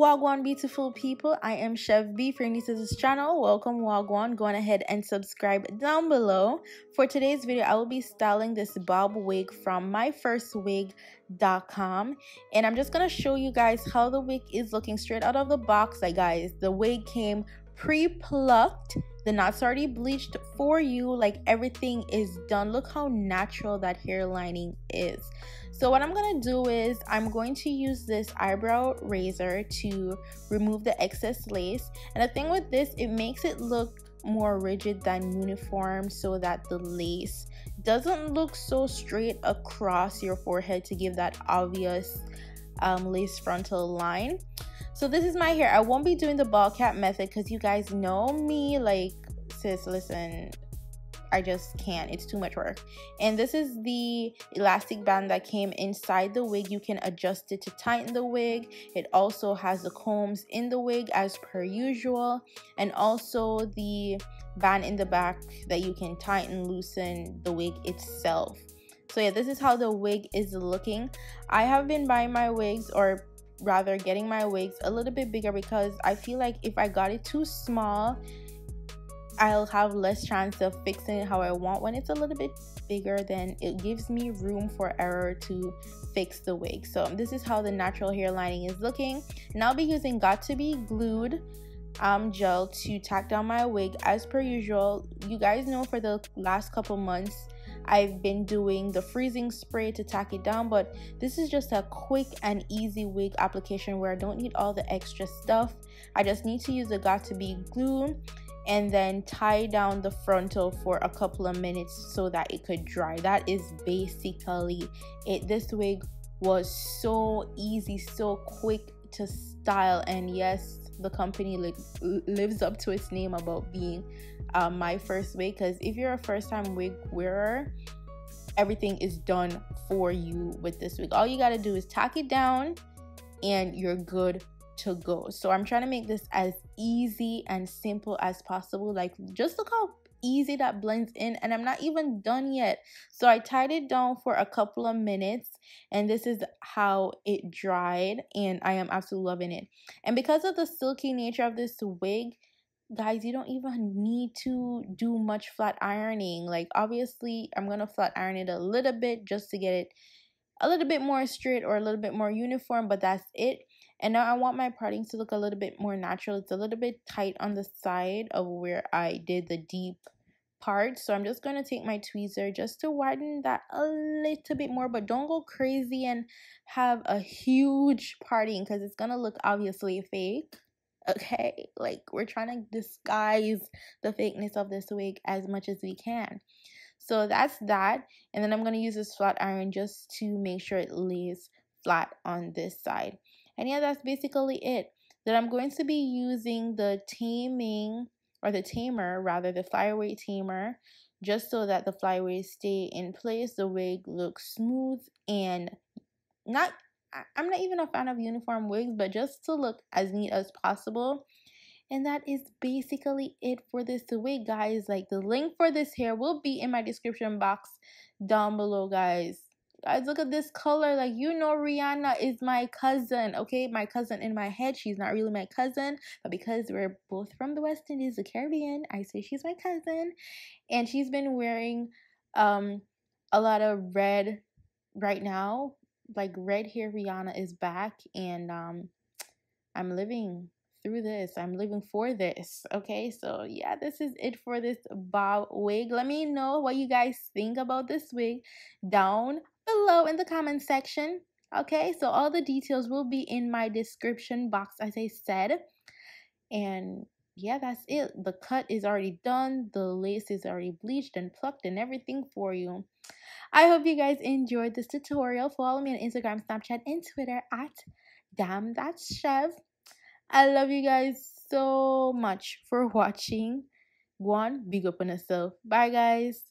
Wagwan beautiful people, I am Chef B. If you're new to this channel, welcome Wagwan. Go on ahead and subscribe down below. For today's video, I will be styling this bob wig from MyFirstWig.com, and I'm just gonna show you guys how the wig is looking straight out of the box. Like guys, the wig came pre-plucked, the knots already bleached for you, like everything is done. Look how natural that hairlining is. So what I'm gonna do is I'm going to use this eyebrow razor to remove the excess lace. And the thing with this, it makes it look more rigid than uniform so that the lace doesn't look so straight across your forehead to give that obvious lace frontal line. So this is my hair. I won't be doing the ball cap method because you guys know me, like, sis, listen, I just can't. It's too much work. And this is the elastic band that came inside the wig. You can adjust it to tighten the wig. It also has the combs in the wig as per usual, and also the band in the back that you can tighten, loosen the wig itself. So yeah, this is how the wig is looking. I have been buying my wigs, or rather getting my wigs a little bit bigger, because I feel like if I got it too small, I'll have less chance of fixing it how I want. When it's a little bit bigger, then it gives me room for error to fix the wig. So this is how the natural hair lining is looking. And I'll be using Got To Be Glued gel to tack down my wig as per usual. You guys know for the last couple months I've been doing the freezing spray to tack it down, but this is just a quick and easy wig application where I don't need all the extra stuff. I just need to use the Got To Be glue and then tie down the frontal for a couple of minutes so that it could dry. That is basically it. This wig was so easy, so quick to style, and yes, the company lives up to its name about being my first wig, because if you're a first-time wig wearer, everything is done for you with this wig. All you got to do is tack it down and you're good to go. So I'm trying to make this as easy and simple as possible. Like, just look how easy that blends in, and I'm not even done yet. So I tied it down for a couple of minutes, and this is how it dried, and I am absolutely loving it. And because of the silky nature of this wig, guys, you don't even need to do much flat ironing. Like, obviously I'm gonna flat iron it a little bit just to get it a little bit more straight or a little bit more uniform, but that's it. And now I want my parting to look a little bit more natural. It's a little bit tight on the side of where I did the deep part, so I'm just going to take my tweezer just to widen that a little bit more, but don't go crazy and have a huge parting because it's going to look obviously fake. Okay, like, we're trying to disguise the fakeness of this wig as much as we can. So that's that. And then I'm going to use this flat iron just to make sure it lays flat on this side. And yeah, that's basically it. Then I'm going to be using the the flyaway tamer, just so that the flyaways stay in place. The wig looks smooth, and I'm not even a fan of uniform wigs, but just to look as neat as possible. And that is basically it for this wig, guys. Like, the link for this hair will be in my description box down below, guys. Guys, look at this color. Like, you know, Rihanna is my cousin, okay? My cousin in my head. She's not really my cousin, but because we're both from the West Indies, the Caribbean, I say she's my cousin. And she's been wearing a lot of red right now. Like, red hair Rihanna is back, and I'm living through this. I'm living for this. Okay, so yeah, this is it for this bob wig. Let me know what you guys think about this wig down below in the comment section. Okay, so all the details will be in my description box, as I said. And yeah, that's it. The cut is already done. The lace is already bleached and plucked and everything for you. I hope you guys enjoyed this tutorial. Follow me on Instagram, Snapchat, and Twitter at DamnThatChef. I love you guys so much for watching. Go on, big up on yourself. Bye, guys.